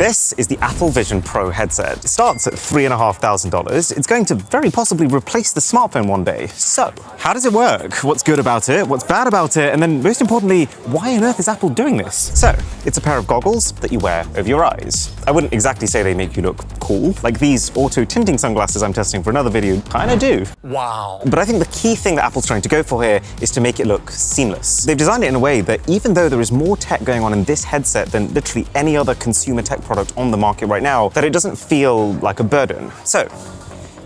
This is the Apple Vision Pro headset. It starts at $3,500. It's going to very possibly replace the smartphone one day. So, how does it work? What's good about it? What's bad about it? And then, most importantly, why on earth is Apple doing this? So, it's a pair of goggles that you wear over your eyes. I wouldn't exactly say they make you look cool. Like these auto-tinting sunglasses I'm testing for another video kinda do. Wow. But I think the key thing that Apple's trying to go for here is to make it look seamless. They've designed it in a way that even though there is more tech going on in this headset than literally any other consumer tech product on the market right now, that it doesn't feel like a burden. So,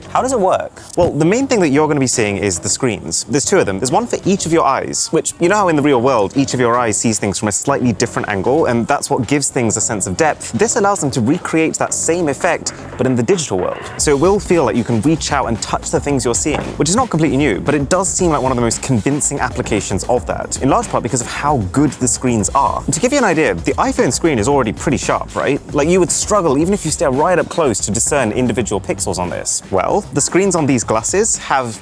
how does it work? Well, the main thing that you're going to be seeing is the screens. There's two of them. There's one for each of your eyes, which, you know how in the real world, each of your eyes sees things from a slightly different angle, and that's what gives things a sense of depth. This allows them to recreate that same effect, but in the digital world. So it will feel like you can reach out and touch the things you're seeing, which is not completely new, but it does seem like one of the most convincing applications of that, in large part because of how good the screens are. And to give you an idea, the iPhone screen is already pretty sharp, right? Like you would struggle, even if you stare right up close, to discern individual pixels on this. Well, the screens on these glasses have,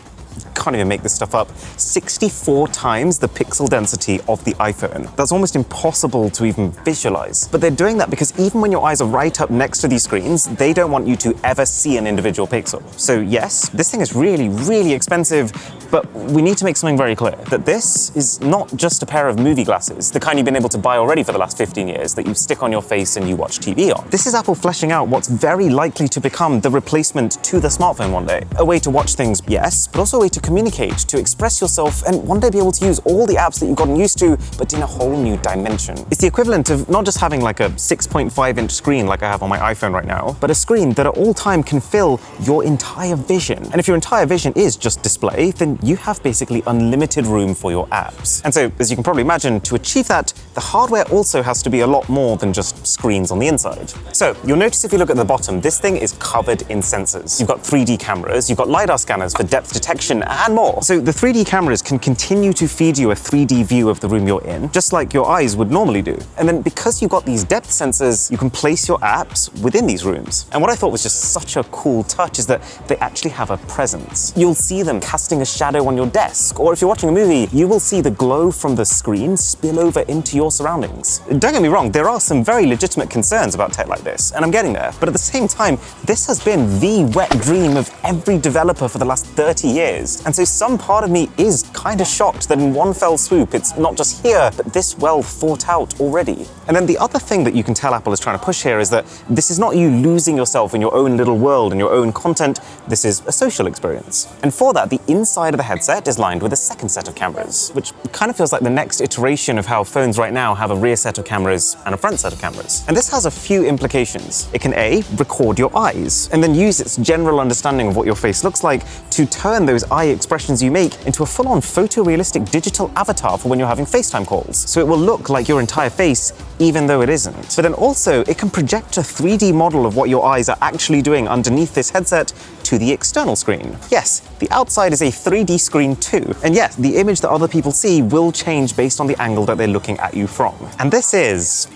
can't even make this stuff up, 64 times the pixel density of the iPhone. That's almost impossible to even visualize. But they're doing that because even when your eyes are right up next to these screens, they don't want you to ever see an individual pixel. So yes, this thing is really, really expensive, but we need to make something very clear, that this is not just a pair of movie glasses, the kind you've been able to buy already for the last 15 years that you stick on your face and you watch TV on. This is Apple fleshing out what's very likely to become the replacement to the smartphone one day. A way to watch things, yes, but also a way to communicate, to express yourself, and one day be able to use all the apps that you've gotten used to, but in a whole new dimension. It's the equivalent of not just having like a 6.5-inch screen like I have on my iPhone right now, but a screen that at all time can fill your entire vision. And if your entire vision is just display, then you have basically unlimited room for your apps. And so, as you can probably imagine, to achieve that, the hardware also has to be a lot more than just screens on the inside. So, you'll notice if you look at the bottom, this thing is covered in sensors. You've got 3D cameras, you've got LiDAR scanners for depth detection, and more. So the 3D cameras can continue to feed you a 3D view of the room you're in, just like your eyes would normally do. And then because you've got these depth sensors, you can place your apps within these rooms. And what I thought was just such a cool touch is that they actually have a presence. You'll see them casting a shadow on your desk, or if you're watching a movie, you will see the glow from the screen spill over into your surroundings. Don't get me wrong, there are some very legitimate concerns about tech like this, and I'm getting there. But at the same time, this has been the wet dream of every developer for the last 30 years. And so some part of me is kind of shocked that in one fell swoop, it's not just here, but this well thought out already. And then the other thing that you can tell Apple is trying to push here is that this is not you losing yourself in your own little world and your own content, this is a social experience. And for that, the inside of the headset is lined with a second set of cameras, which kind of feels like the next iteration of how phones right now have a rear set of cameras and a front set of cameras. And this has a few implications. It can A, record your eyes, and then use its general understanding of what your face looks like to turn those eye expressions you make into a full-on photorealistic digital avatar for when you're having FaceTime calls. So it will look like your entire face, even though it isn't. But then also, it can project a 3D model of what your eyes are actually doing underneath this headset to the external screen. Yes, the outside is a 3D screen too. And yes, the image that other people see will change based on the angle that they're looking at you from. And this is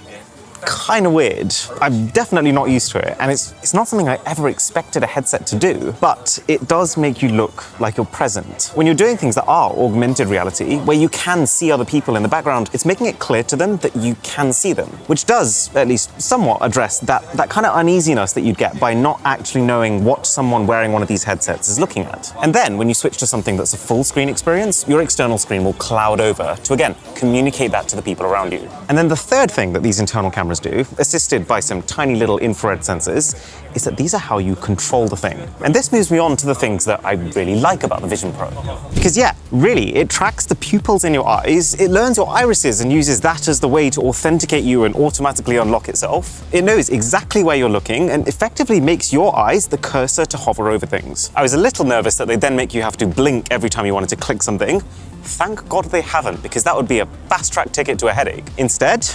kind of weird. I'm definitely not used to it, and it's not something I ever expected a headset to do, but it does make you look like you're present. When you're doing things that are augmented reality, where you can see other people in the background, it's making it clear to them that you can see them, which does at least somewhat address that kind of uneasiness that you'd get by not actually knowing what someone wearing one of these headsets is looking at. And then when you switch to something that's a full screen experience, your external screen will cloud over to, again, communicate that to the people around you. And then the third thing that these internal cameras do, assisted by some tiny little infrared sensors, is that these are how you control the thing. And this moves me on to the things that I really like about the Vision Pro. Because yeah, really, it tracks the pupils in your eyes, it learns your irises and uses that as the way to authenticate you and automatically unlock itself. It knows exactly where you're looking and effectively makes your eyes the cursor to hover over things. I was a little nervous that they'd then make you have to blink every time you wanted to click something. Thank God they haven't, because that would be a fast-track ticket to a headache. Instead,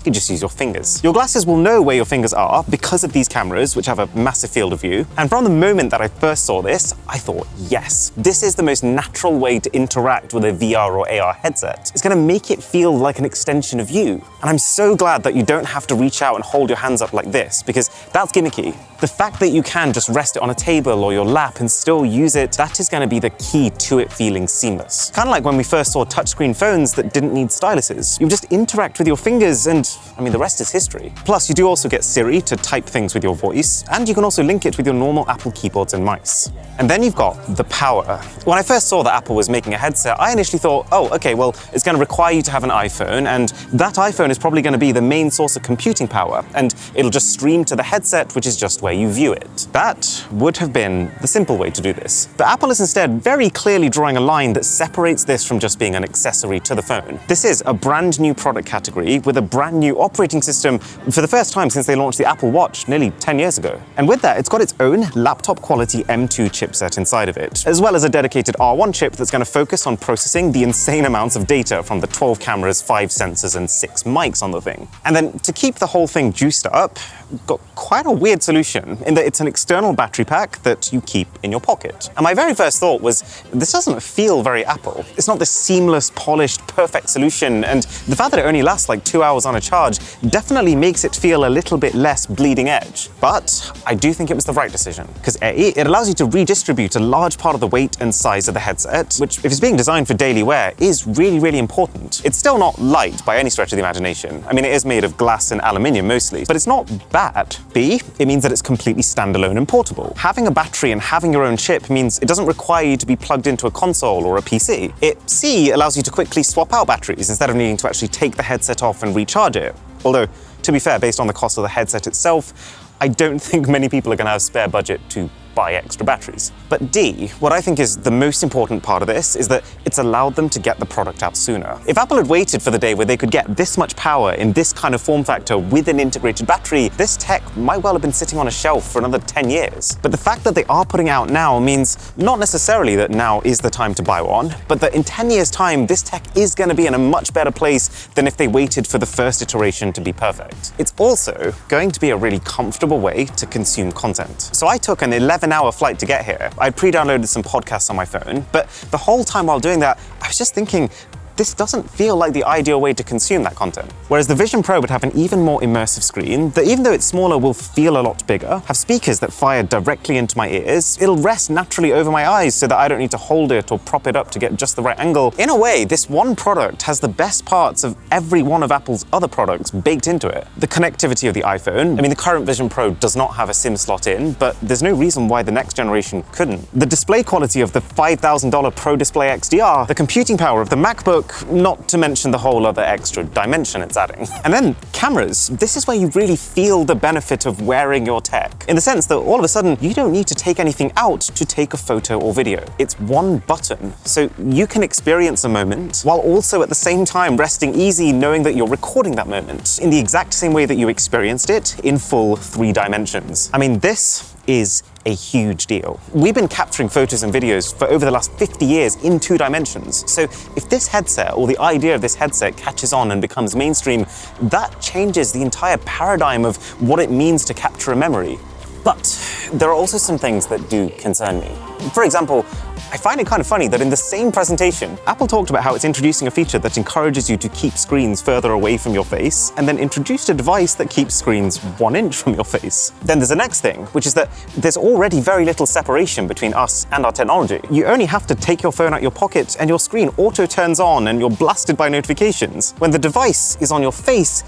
you just use your fingers. Your glasses will know where your fingers are because of these cameras, which have a massive field of view. And from the moment that I first saw this, I thought, yes, this is the most natural way to interact with a VR or AR headset. It's gonna make it feel like an extension of you. And I'm so glad that you don't have to reach out and hold your hands up like this, because that's gimmicky. The fact that you can just rest it on a table or your lap and still use it, that is gonna be the key to it feeling seamless. Kind of like when we first saw touchscreen phones that didn't need styluses. You just interact with your fingers and I mean, the rest is history. Plus, you do also get Siri to type things with your voice, and you can also link it with your normal Apple keyboards and mice. And then you've got the power. When I first saw that Apple was making a headset, I initially thought, oh, okay, well, it's going to require you to have an iPhone, and that iPhone is probably going to be the main source of computing power, and it'll just stream to the headset, which is just where you view it. That would have been the simple way to do this. But Apple is instead very clearly drawing a line that separates this from just being an accessory to the phone. This is a brand new product category with a brand new operating system for the first time since they launched the Apple Watch nearly 10 years ago. And with that, it's got its own laptop-quality M2 chipset inside of it, as well as a dedicated R1 chip that's going to focus on processing the insane amounts of data from the 12 cameras, 5 sensors, and 6 mics on the thing. And then to keep the whole thing juiced up, got quite a weird solution in that it's an external battery pack that you keep in your pocket. And my very first thought was, this doesn't feel very Apple. It's not this seamless, polished, perfect solution, and the fact that it only lasts like 2 hours on a charge definitely makes it feel a little bit less bleeding edge. But I do think it was the right decision, because A, it allows you to redistribute a large part of the weight and size of the headset, which, if it's being designed for daily wear, is really, really important. It's still not light by any stretch of the imagination. I mean, it is made of glass and aluminium mostly, but it's not bad. B, it means that it's completely standalone and portable. Having a battery and having your own chip means it doesn't require you to be plugged into a console or a PC. C allows you to quickly swap out batteries instead of needing to actually take the headset off and recharge it. Although, to be fair, based on the cost of the headset itself, I don't think many people are going to have spare budget to buy extra batteries. But D, what I think is the most important part of this is that it's allowed them to get the product out sooner. If Apple had waited for the day where they could get this much power in this kind of form factor with an integrated battery, this tech might well have been sitting on a shelf for another 10 years. But the fact that they are putting it out now means not necessarily that now is the time to buy one, but that in 10 years' time, this tech is going to be in a much better place than if they waited for the first iteration to be perfect. It's also going to be a really comfortable way to consume content. So I took an 11-hour flight to get here. I pre-downloaded some podcasts on my phone, but the whole time while doing that, I was just thinking, this doesn't feel like the ideal way to consume that content. Whereas the Vision Pro would have an even more immersive screen that, even though it's smaller, will feel a lot bigger, have speakers that fire directly into my ears, it'll rest naturally over my eyes so that I don't need to hold it or prop it up to get just the right angle. In a way, this one product has the best parts of every one of Apple's other products baked into it. The connectivity of the iPhone. I mean, the current Vision Pro does not have a SIM slot in, but there's no reason why the next generation couldn't. The display quality of the $5,000 Pro Display XDR, the computing power of the MacBook, not to mention the whole other extra dimension it's adding. And then cameras. This is where you really feel the benefit of wearing your tech, in the sense that all of a sudden you don't need to take anything out to take a photo or video. It's one button, so you can experience a moment while also at the same time resting easy knowing that you're recording that moment in the exact same way that you experienced it in full 3 dimensions. I mean, this is a huge deal. We've been capturing photos and videos for over the last 50 years in 2 dimensions. So if this headset, or the idea of this headset, catches on and becomes mainstream, that changes the entire paradigm of what it means to capture a memory. But there are also some things that do concern me. For example, I find it kind of funny that in the same presentation, Apple talked about how it's introducing a feature that encourages you to keep screens further away from your face, and then introduced a device that keeps screens 1 inch from your face. Then there's the next thing, which is that there's already very little separation between us and our technology. You only have to take your phone out your pocket and your screen auto turns on and you're blasted by notifications. When the device is on your face,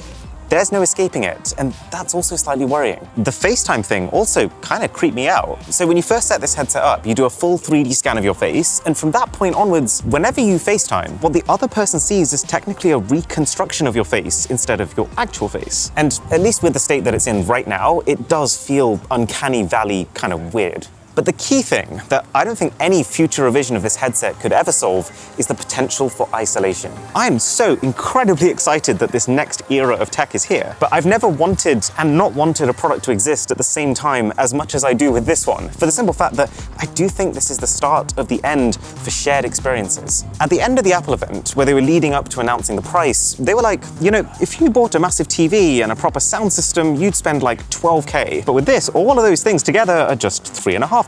there's no escaping it, and that's also slightly worrying. The FaceTime thing also kind of creeped me out. So when you first set this headset up, you do a full 3D scan of your face, and from that point onwards, whenever you FaceTime, what the other person sees is technically a reconstruction of your face instead of your actual face. And at least with the state that it's in right now, it does feel uncanny valley kind of weird. But the key thing that I don't think any future revision of this headset could ever solve is the potential for isolation. I am so incredibly excited that this next era of tech is here, but I've never wanted and not wanted a product to exist at the same time as much as I do with this one, for the simple fact that I do think this is the start of the end for shared experiences. At the end of the Apple event, where they were leading up to announcing the price, they were like, you know, if you bought a massive TV and a proper sound system, you'd spend like $12K. But with this, all of those things together are just $3,500.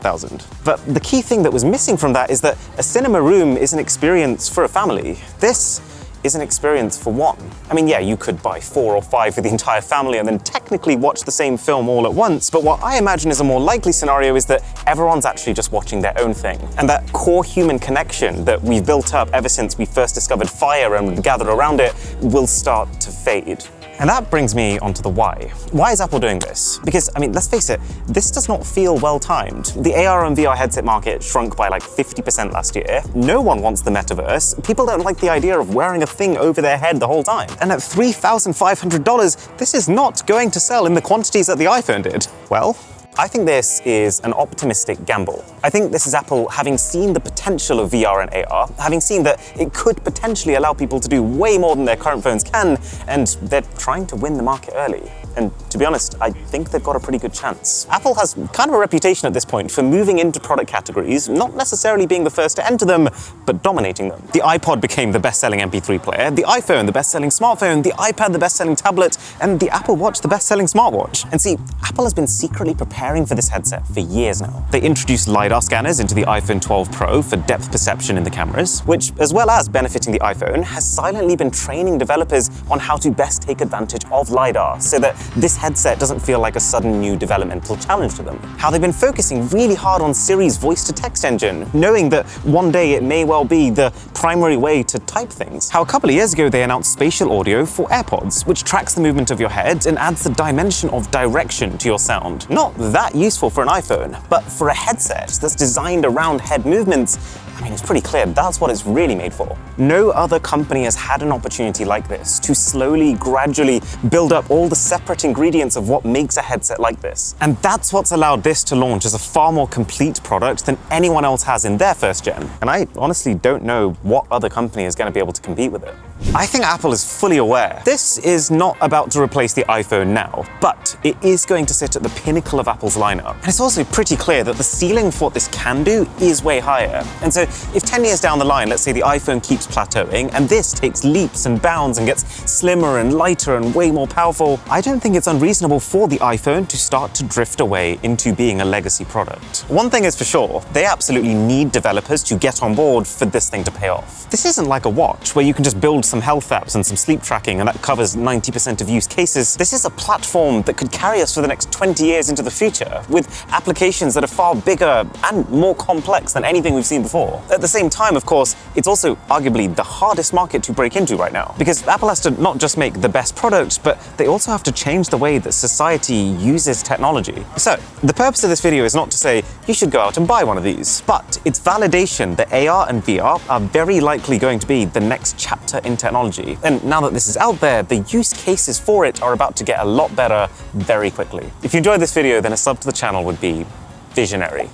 But the key thing that was missing from that is that a cinema room is an experience for a family. This is an experience for one. I mean, yeah, you could buy 4 or 5 for the entire family and then technically watch the same film all at once, but what I imagine is a more likely scenario is that everyone's actually just watching their own thing. And that core human connection that we've built up ever since we first discovered fire and gathered around it will start to fade. And that brings me onto the why. Why is Apple doing this? Because, I mean, let's face it, this does not feel well-timed. The AR and VR headset market shrunk by like 50% last year. No one wants the metaverse. People don't like the idea of wearing a thing over their head the whole time. And at $3,500, this is not going to sell in the quantities that the iPhone did. Well, I think this is an optimistic gamble. I think this is Apple having seen the potential of VR and AR, having seen that it could potentially allow people to do way more than their current phones can, and they're trying to win the market early. And to be honest, I think they've got a pretty good chance. Apple has kind of a reputation at this point for moving into product categories, not necessarily being the first to enter them, but dominating them. The iPod became the best-selling MP3 player, the iPhone the best-selling smartphone, the iPad the best-selling tablet, and the Apple Watch the best-selling smartwatch. And see, Apple has been secretly preparing for this headset for years now. They introduced LiDAR scanners into the iPhone 12 Pro for depth perception in the cameras, which, as well as benefiting the iPhone, has silently been training developers on how to best take advantage of LiDAR so that this headset doesn't feel like a sudden new developmental challenge to them. How they've been focusing really hard on Siri's voice-to-text engine, knowing that one day it may well be the primary way to type things. How a couple of years ago they announced spatial audio for AirPods, which tracks the movement of your head and adds the dimension of direction to your sound. Not that useful for an iPhone, but for a headset that's designed around head movements, I mean, it's pretty clear that's what it's really made for. No other company has had an opportunity like this to slowly, gradually build up all the separate ingredients of what makes a headset like this. And that's what's allowed this to launch as a far more complete product than anyone else has in their first gen. And I honestly don't know what other company is going to be able to compete with it. I think Apple is fully aware this is not about to replace the iPhone now, but it is going to sit at the pinnacle of Apple's lineup. And it's also pretty clear that the ceiling for what this can do is way higher. And so if 10 years down the line, let's say the iPhone keeps plateauing and this takes leaps and bounds and gets slimmer and lighter and way more powerful, I don't think it's unreasonable for the iPhone to start to drift away into being a legacy product. One thing is for sure, they absolutely need developers to get on board for this thing to pay off. This isn't like a watch where you can just build some health apps and some sleep tracking and that covers 90% of use cases. This is a platform that could carry us for the next 20 years into the future, with applications that are far bigger and more complex than anything we've seen before. At the same time, of course, it's also arguably the hardest market to break into right now, because Apple has to not just make the best product, but they also have to change the way that society uses technology. So, the purpose of this video is not to say you should go out and buy one of these, but it's validation that AR and VR are very likely going to be the next chapter in technology. And now that this is out there, the use cases for it are about to get a lot better very quickly. If you enjoyed this video, then a sub to the channel would be visionary.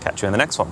Catch you in the next one.